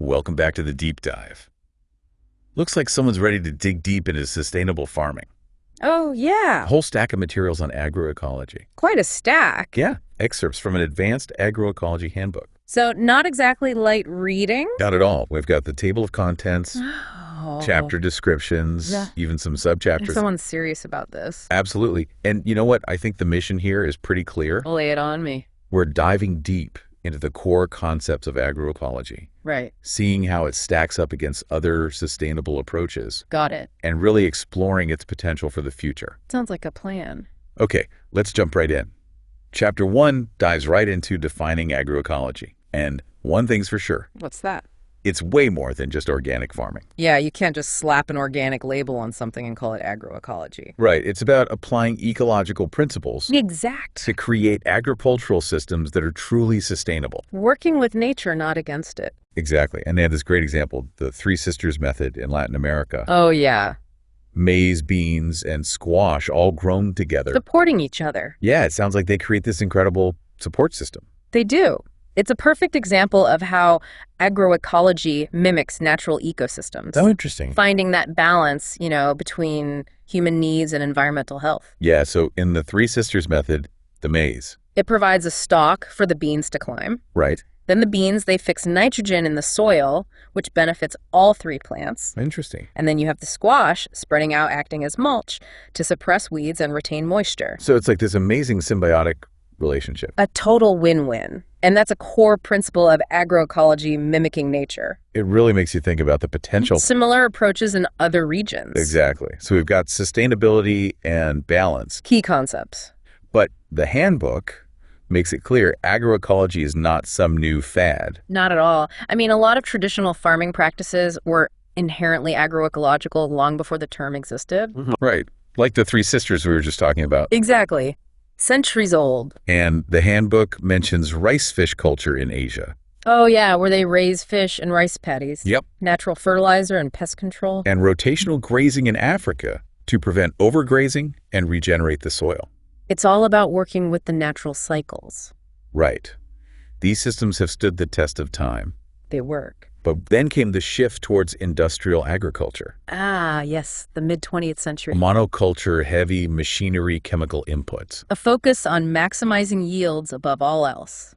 Welcome back to the deep dive. Looks like someone's ready to dig deep into sustainable farming. Oh, yeah. A whole stack of materials on agroecology. Quite a stack. Yeah, excerpts from an advanced agroecology handbook. So not exactly light reading? Not at all. We've got the table of contents, Oh. chapter descriptions, Yeah. even some subchapters. Someone's serious about this. Absolutely. And you know what? I think the mission here is pretty clear. Lay it on me. We're diving deep into the core concepts of agroecology, Right. seeing how it stacks up against other sustainable approaches, Got it. and really exploring its potential for the future. Sounds like a plan. Okay, let's jump right in. Chapter 1 dives right into defining agroecology. And one thing's for sure, What's that? it's way more than just organic farming. Yeah, you can't just slap an organic label on something and call it agroecology. Right, it's about applying ecological principles Exact. to create agricultural systems that are truly sustainable. Working with nature, not against it. Exactly, and they had this great example, the Three Sisters method in Latin America. Oh, yeah. Maize, beans, and squash all grown together. Supporting each other. Yeah, it sounds like they create this incredible support system. They do. It's a perfect example of how agroecology mimics natural ecosystems. Oh, interesting. Finding that balance, between human needs and environmental health. Yeah, so in the Three Sisters method, the maize, It provides a stalk for the beans to climb. right? Then the beans, they fix nitrogen in the soil, which benefits all three plants. Interesting. And then you have the squash spreading out, acting as mulch to suppress weeds and retain moisture. So it's like this amazing symbiotic relationship. A total win-win. And that's a core principle of agroecology mimicking nature. It really makes you think about the potential. Similar approaches in other regions. Exactly. So we've got sustainability and balance, Key concepts. but the handbook makes it clear agroecology is not some new fad. Not at all. I mean, a lot of traditional farming practices were inherently agroecological long before the term existed. Right. Like the Three Sisters we were just talking about. Exactly. Centuries old. And the handbook mentions rice fish culture in Asia. Oh, yeah, where they raise fish and rice paddies. Yep. Natural fertilizer and pest control. And rotational grazing in Africa to prevent overgrazing and regenerate the soil. It's all about working with the natural cycles. Right. These systems have stood the test of time. They work. But then came the shift towards industrial agriculture. Ah, yes, the mid-20th century. Monoculture, heavy machinery, chemical inputs. A focus on maximizing yields above all else.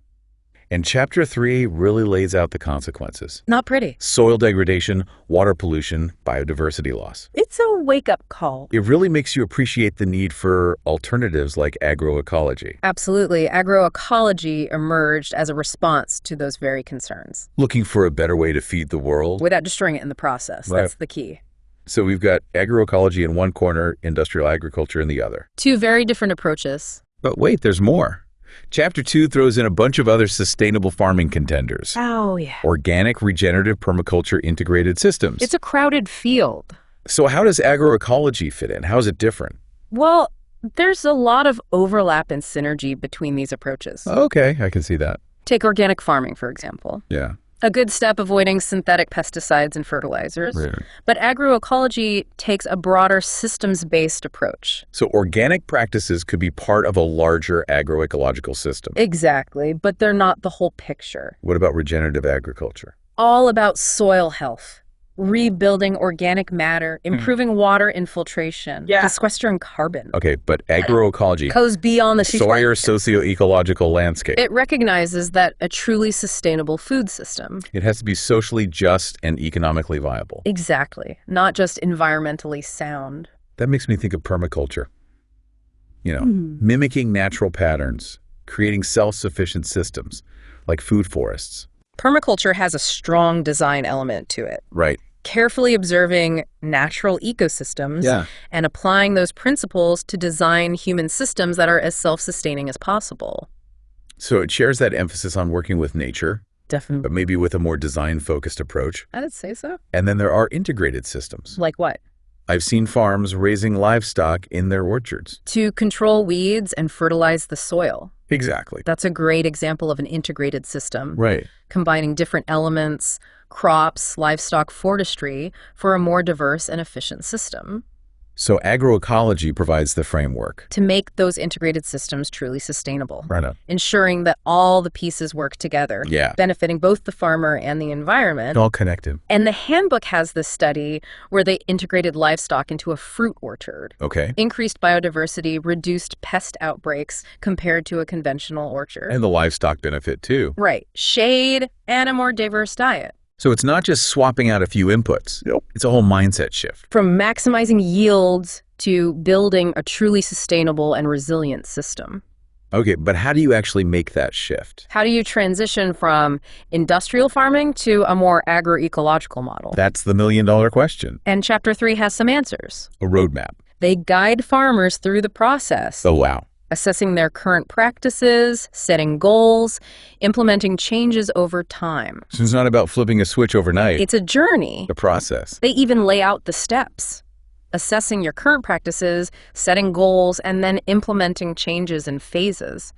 And Chapter 3 really lays out the consequences. Not pretty. Soil degradation, water pollution, biodiversity loss. It's a wake-up call. It really makes you appreciate the need for alternatives like agroecology. Absolutely. Agroecology emerged as a response to those very concerns, Looking for a better way to feed the world. without destroying it in the process. Right. That's the key. So we've got agroecology in one corner, industrial agriculture in the other. Two very different approaches. But wait, there's more. Chapter 2 throws in a bunch of other sustainable farming contenders. Oh, yeah. Organic, regenerative, permaculture integrated systems. It's a crowded field. So how does agroecology fit in? How is it different? Well, there's a lot of overlap and synergy between these approaches. Okay, I can see that. Take organic farming, for example. Yeah. A good step avoiding synthetic pesticides and fertilizers. Right. But agroecology takes a broader systems-based approach. So organic practices could be part of a larger agroecological system. Exactly, but they're not the whole picture. What about regenerative agriculture? All about soil health, rebuilding organic matter, improving water infiltration, sequestering carbon. Okay, but agroecology, Goes beyond the Sawyer socio-ecological landscape. It recognizes that a truly sustainable food system. It has to be socially just and economically viable. Exactly, not just environmentally sound. That makes me think of permaculture. Mimicking natural patterns, creating self-sufficient systems like food forests. Permaculture has a strong design element to it. Right. Carefully observing natural ecosystems and applying those principles to design human systems that are as self-sustaining as possible. So it shares that emphasis on working with nature, Definitely. but maybe with a more design-focused approach. I'd say so. And then there are integrated systems. Like what? I've seen farms raising livestock in their orchards. To control weeds and fertilize the soil. Exactly. That's a great example of an integrated system. Right. Combining different elements, crops, livestock, forestry for a more diverse and efficient system. So agroecology provides the framework to make those integrated systems truly sustainable. Right on. Ensuring that all the pieces work together, benefiting both the farmer and the environment. All connected. And the handbook has this study where they integrated livestock into a fruit orchard. Okay. Increased biodiversity, reduced pest outbreaks compared to a conventional orchard. And the livestock benefit too. Right. Shade and a more diverse diet. So it's not just swapping out a few inputs. Nope. It's a whole mindset shift. From maximizing yields to building a truly sustainable and resilient system. Okay, but how do you actually make that shift? How do you transition from industrial farming to a more agroecological model? That's the million-dollar question. And Chapter 3 has some answers. A roadmap. They guide farmers through the process. Oh, wow. Assessing their current practices, setting goals, implementing changes over time. So it's not about flipping a switch overnight. It's a journey. The process. They even lay out the steps. Assessing your current practices, setting goals, and then implementing changes in phases.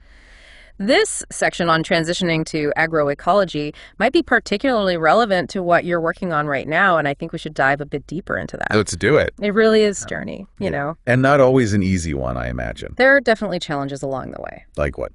This section on transitioning to agroecology might be particularly relevant to what you're working on right now, and I think we should dive a bit deeper into that. Let's do it. It really is a journey, you know. And not always an easy one, I imagine. There are definitely challenges along the way. Like what?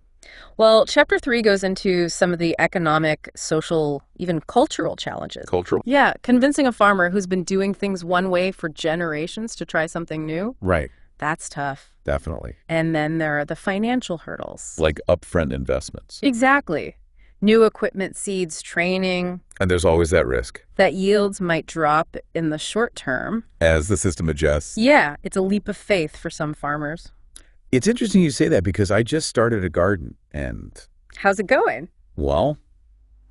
Well, Chapter 3 goes into some of the economic, social, even cultural challenges. Cultural? Yeah, convincing a farmer who's been doing things one way for generations to try something new. Right. That's tough. Definitely. And then there are the financial hurdles. Like upfront investments. Exactly. New equipment, seeds, training. And there's always that risk. That yields might drop in the short term. As the system adjusts. Yeah, it's a leap of faith for some farmers. It's interesting you say that because I just started a garden and... How's it going? Well,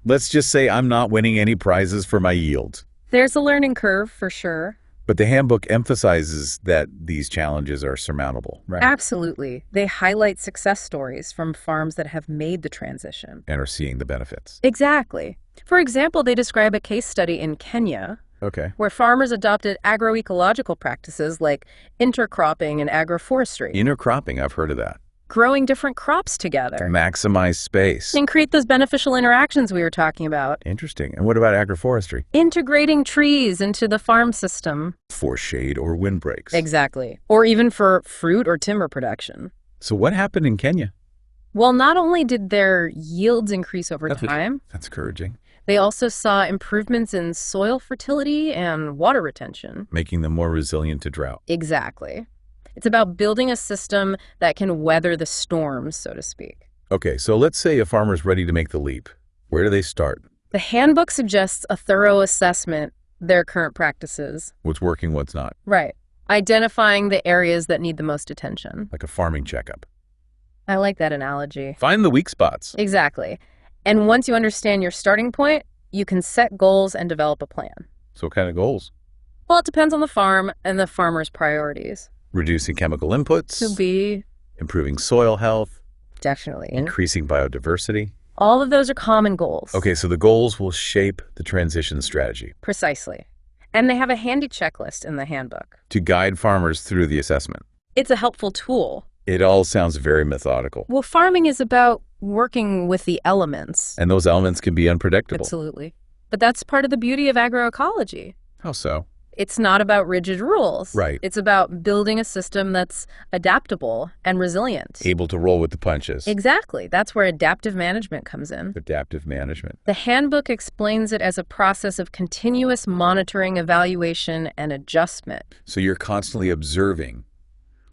let's just say I'm not winning any prizes for my yield. There's a learning curve for sure. But the handbook emphasizes that these challenges are surmountable, right? Absolutely. They highlight success stories from farms that have made the transition. And are seeing the benefits. Exactly. For example, they describe a case study in Kenya. Okay. Where farmers adopted agroecological practices like intercropping and agroforestry. Intercropping, I've heard of that. Growing different crops together. To maximize space. And create those beneficial interactions we were talking about. Interesting. And what about agroforestry? Integrating trees into the farm system. For shade or windbreaks. Exactly. Or even for fruit or timber production. So what happened in Kenya? Well, not only did their yields increase over time. That's encouraging. They also saw improvements in soil fertility and water retention. Making them more resilient to drought. Exactly. It's about building a system that can weather the storms, so to speak. Okay, so let's say a farmer's ready to make the leap. Where do they start? The handbook suggests a thorough assessment of their current practices. What's working, what's not. Right. Identifying the areas that need the most attention. Like a farming checkup. I like that analogy. Find the weak spots. Exactly. And once you understand your starting point, you can set goals and develop a plan. So what kind of goals? Well, it depends on the farm and the farmer's priorities. Reducing chemical inputs. Could be. Improving soil health. Definitely. Increasing biodiversity. All of those are common goals. Okay, so the goals will shape the transition strategy. Precisely. And they have a handy checklist in the handbook. To guide farmers through the assessment. It's a helpful tool. It all sounds very methodical. Well, farming is about working with the elements. And those elements can be unpredictable. Absolutely. But that's part of the beauty of agroecology. How so? It's not about rigid rules. Right. It's about building a system that's adaptable and resilient. Able to roll with the punches. Exactly. That's where adaptive management comes in. Adaptive management. The handbook explains it as a process of continuous monitoring, evaluation, and adjustment. So you're constantly observing,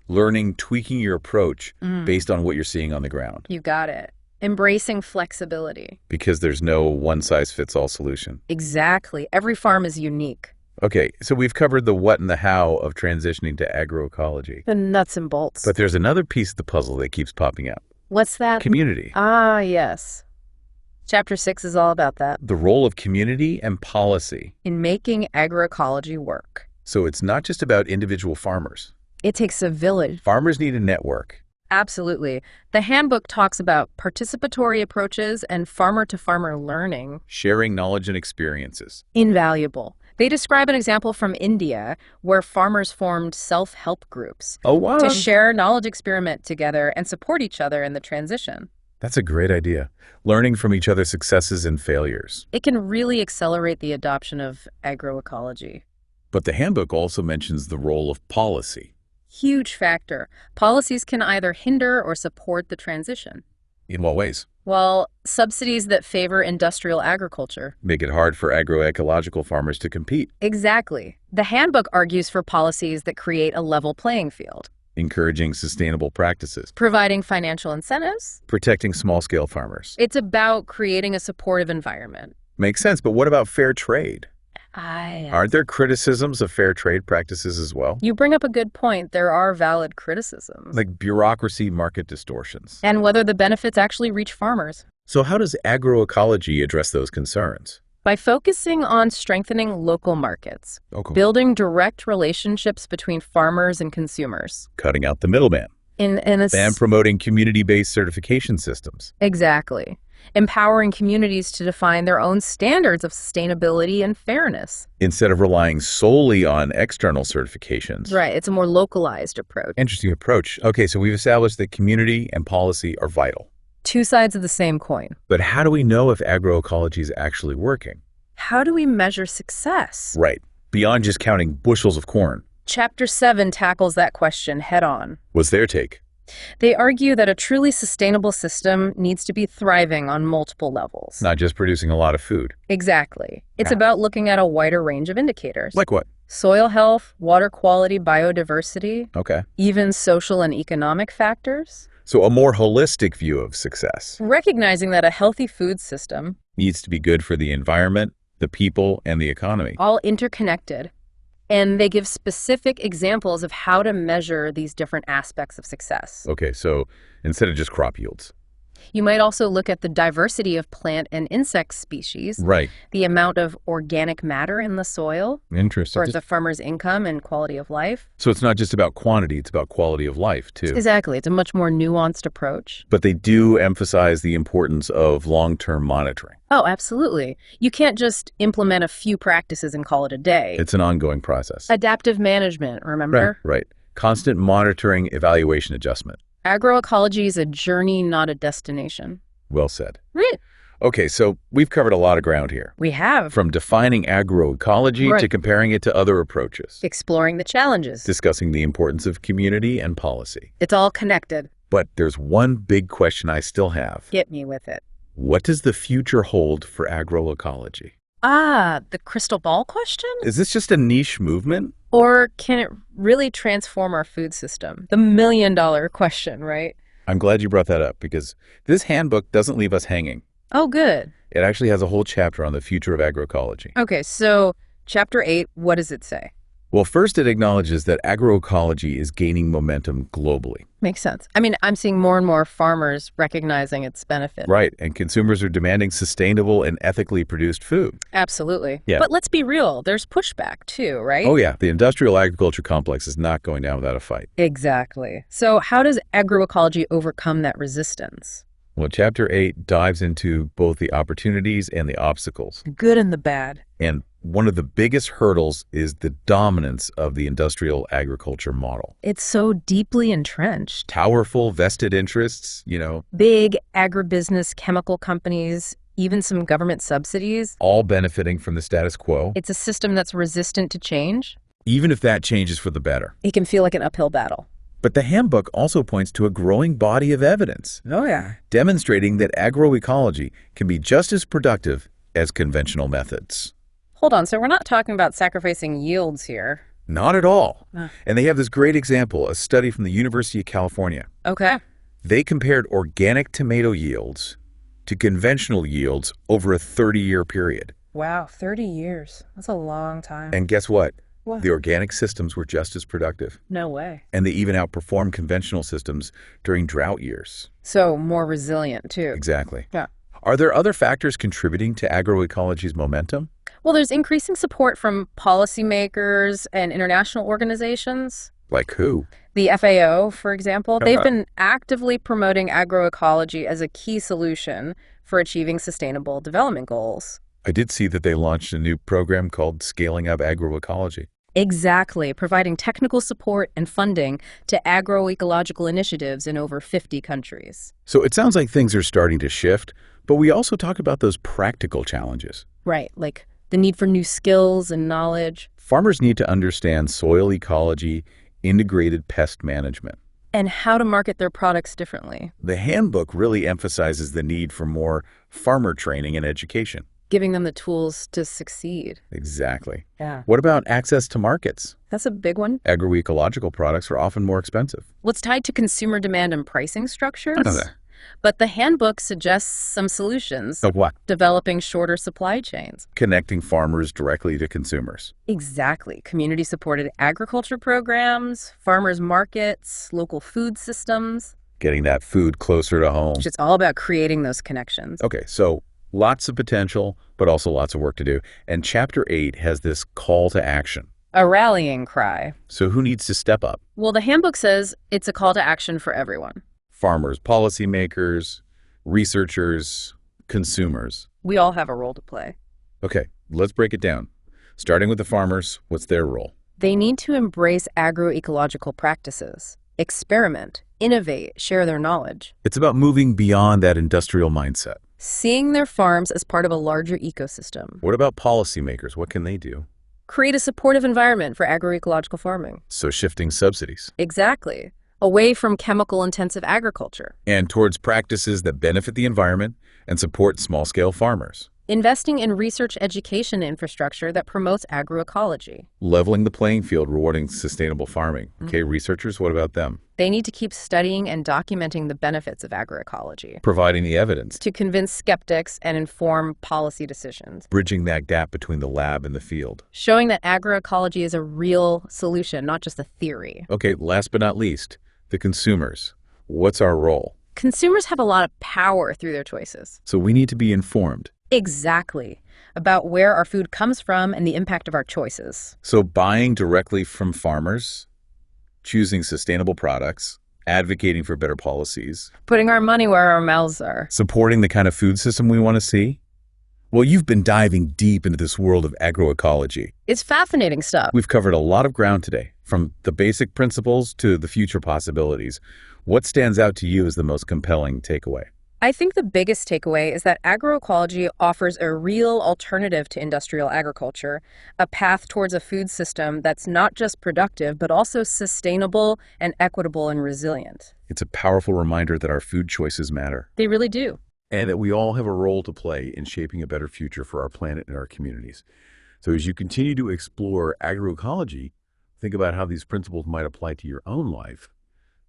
learning, tweaking your approach based on what you're seeing on the ground. You got it. Embracing flexibility. Because there's no one-size-fits-all solution. Exactly. Every farm is unique. Okay, so we've covered the what and the how of transitioning to agroecology. The nuts and bolts. But there's another piece of the puzzle that keeps popping up. What's that? Community. Ah, yes. Chapter 6 is all about that. The role of community and policy. In making agroecology work. So it's not just about individual farmers. It takes a village. Farmers need a network. Absolutely. The handbook talks about participatory approaches and farmer-to-farmer learning. Sharing knowledge and experiences. Invaluable. They describe an example from India where farmers formed self-help groups. Oh, wow. To share knowledge, experiment together, and support each other in the transition. That's a great idea. Learning from each other's successes and failures. It can really accelerate the adoption of agroecology. But the handbook also mentions the role of policy. Huge factor. Policies can either hinder or support the transition. In what ways? Well, subsidies that favor industrial agriculture. Make it hard for agroecological farmers to compete. Exactly. The handbook argues for policies that create a level playing field. Encouraging sustainable practices. Providing financial incentives. Protecting small-scale farmers. It's about creating a supportive environment. Makes sense, but what about fair trade? I Aren't there criticisms of fair trade practices as well? You bring up a good point. There are valid criticisms. Like bureaucracy, market distortions. And whether the benefits actually reach farmers. So how does agroecology address those concerns? By focusing on strengthening local markets, Okay. building direct relationships between farmers and consumers. Cutting out the middleman. And Promoting community-based certification systems. Exactly. Empowering communities to define their own standards of sustainability and fairness. Instead of relying solely on external certifications. Right. It's a more localized approach. Interesting approach. Okay, so we've established that community and policy are vital. Two sides of the same coin. But how do we know if agroecology is actually working? How do we measure success? Right. Beyond just counting bushels of corn. Chapter 7 tackles that question head on. What's their take? They argue that a truly sustainable system needs to be thriving on multiple levels. Not just producing a lot of food. Exactly. It's Yeah. about looking at a wider range of indicators. Like what? Soil health, water quality, biodiversity, Okay. even social and economic factors. So a more holistic view of success Recognizing that a healthy food system, needs to be good for the environment, the people, and the economy. all interconnected. And they give specific examples of how to measure these different aspects of success. Okay, so instead of just crop yields. You might also look at the diversity of plant and insect species, Right. the amount of organic matter in the soil, Interesting. or the farmer's income and quality of life. So it's not just about quantity, it's about quality of life, too. Exactly. It's a much more nuanced approach. But they do emphasize the importance of long-term monitoring. Oh, absolutely. You can't just implement a few practices and call it a day. It's an ongoing process. Adaptive management, remember? Right. Constant monitoring, evaluation, adjustment. Agroecology is a journey, not a destination. Well said. Right. Okay, so we've covered a lot of ground here. We have. From defining agroecology to Right. comparing it to other approaches. Exploring the challenges. Discussing the importance of community and policy. It's all connected. But there's one big question I still have. Get me with it. What does the future hold for agroecology? Ah, the crystal ball question? Is this just a niche movement? Or can it really transform our food system? The million-dollar question, right? I'm glad you brought that up because this handbook doesn't leave us hanging. Oh, good. It actually has a whole chapter on the future of agroecology. Okay, so Chapter 8, what does it say? Well, first it acknowledges that agroecology is gaining momentum globally. Makes sense. I mean, I'm seeing more and more farmers recognizing its benefit. Right, and consumers are demanding sustainable and ethically produced food. Absolutely. Yeah. But let's be real, there's pushback too, right? Oh yeah, the industrial agriculture complex is not going down without a fight. Exactly. So how does agroecology overcome that resistance? Well, Chapter 8 dives into both the opportunities and the obstacles. Good and the bad. And one of the biggest hurdles is the dominance of the industrial agriculture model. It's so deeply entrenched. Powerful vested interests, Big agribusiness chemical companies, even some government subsidies. all benefiting from the status quo, It's a system that's resistant to change. even if that changes for the better. It can feel like an uphill battle. But the handbook also points to a growing body of evidence Oh, yeah. demonstrating that agroecology can be just as productive as conventional methods. Hold on, so we're not talking about sacrificing yields here. Not at all. Ah. And they have this great example, a study from the University of California. Okay. They compared organic tomato yields to conventional yields over a 30-year period. Wow, 30 years. That's a long time. And guess what? What? The organic systems were just as productive. No way. And they even outperformed conventional systems during drought years. So more resilient, too. Exactly. Yeah. Are there other factors contributing to agroecology's momentum? Well, there's increasing support from policymakers and international organizations. Like who? The FAO, for example, they've been actively promoting agroecology as a key solution for achieving sustainable development goals. I did see that they launched a new program called Scaling Up Agroecology. Exactly, providing technical support and funding to agroecological initiatives in over 50 countries. So it sounds like things are starting to shift, but we also talk about those practical challenges. Right, like the need for new skills and knowledge, Farmers need to understand soil ecology, integrated pest management. And how to market their products differently, The handbook really emphasizes the need for more farmer training and education. giving them the tools to succeed. Exactly. Yeah. What about access to markets? That's a big one. Agroecological products are often more expensive. Well, it's tied to consumer demand and pricing structures. I know that. But the handbook suggests some solutions. Of what? Developing shorter supply chains. Connecting farmers directly to consumers. Exactly. Community-supported agriculture programs, farmers markets, local food systems. Getting that food closer to home. It's all about creating those connections. Okay, so lots of potential, but also lots of work to do. And Chapter 8 has this call to action. A rallying cry. So who needs to step up? Well, the handbook says it's a call to action for everyone. Farmers, policymakers, researchers, consumers. We all have a role to play. Okay, let's break it down. Starting with the farmers, what's their role? They need to embrace agroecological practices, experiment, innovate, share their knowledge, It's about moving beyond that industrial mindset. seeing their farms as part of a larger ecosystem. What about policymakers? What can they do? Create a supportive environment for agroecological farming. So shifting subsidies. Exactly. Away from chemical-intensive agriculture. And towards practices that benefit the environment and support small-scale farmers. Investing in research education infrastructure that promotes agroecology. Leveling the playing field, rewarding sustainable farming. Okay, researchers, what about them? They need to keep studying and documenting the benefits of agroecology Providing the evidence. to convince skeptics and inform policy decisions. Bridging that gap between the lab and the field. Showing that agroecology is a real solution, not just a theory. Okay, last but not least, the consumers. What's our role? Consumers have a lot of power through their choices. So we need to be informed. Exactly. About where our food comes from and the impact of our choices. So buying directly from farmers, choosing sustainable products, advocating for better policies, Putting our money where our mouths are. supporting the kind of food system we want to see. Well, you've been diving deep into this world of agroecology. It's fascinating stuff. We've covered a lot of ground today, from the basic principles to the future possibilities. What stands out to you as the most compelling takeaway? I think the biggest takeaway is that agroecology offers a real alternative to industrial agriculture, a path towards a food system that's not just productive, but also sustainable and equitable and resilient. It's a powerful reminder that our food choices matter, They really do. and that we all have a role to play in shaping a better future for our planet and our communities. So as you continue to explore agroecology, think about how these principles might apply to your own life.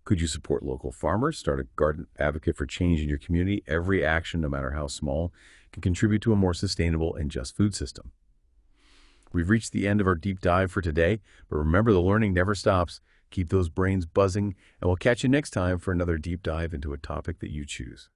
Could you support local farmers, start a garden, advocate for change in your community? Every action, no matter how small, can contribute to a more sustainable and just food system. We've reached the end of our deep dive for today, but remember, the learning never stops. Keep those brains buzzing, and we'll catch you next time for another deep dive into a topic that you choose.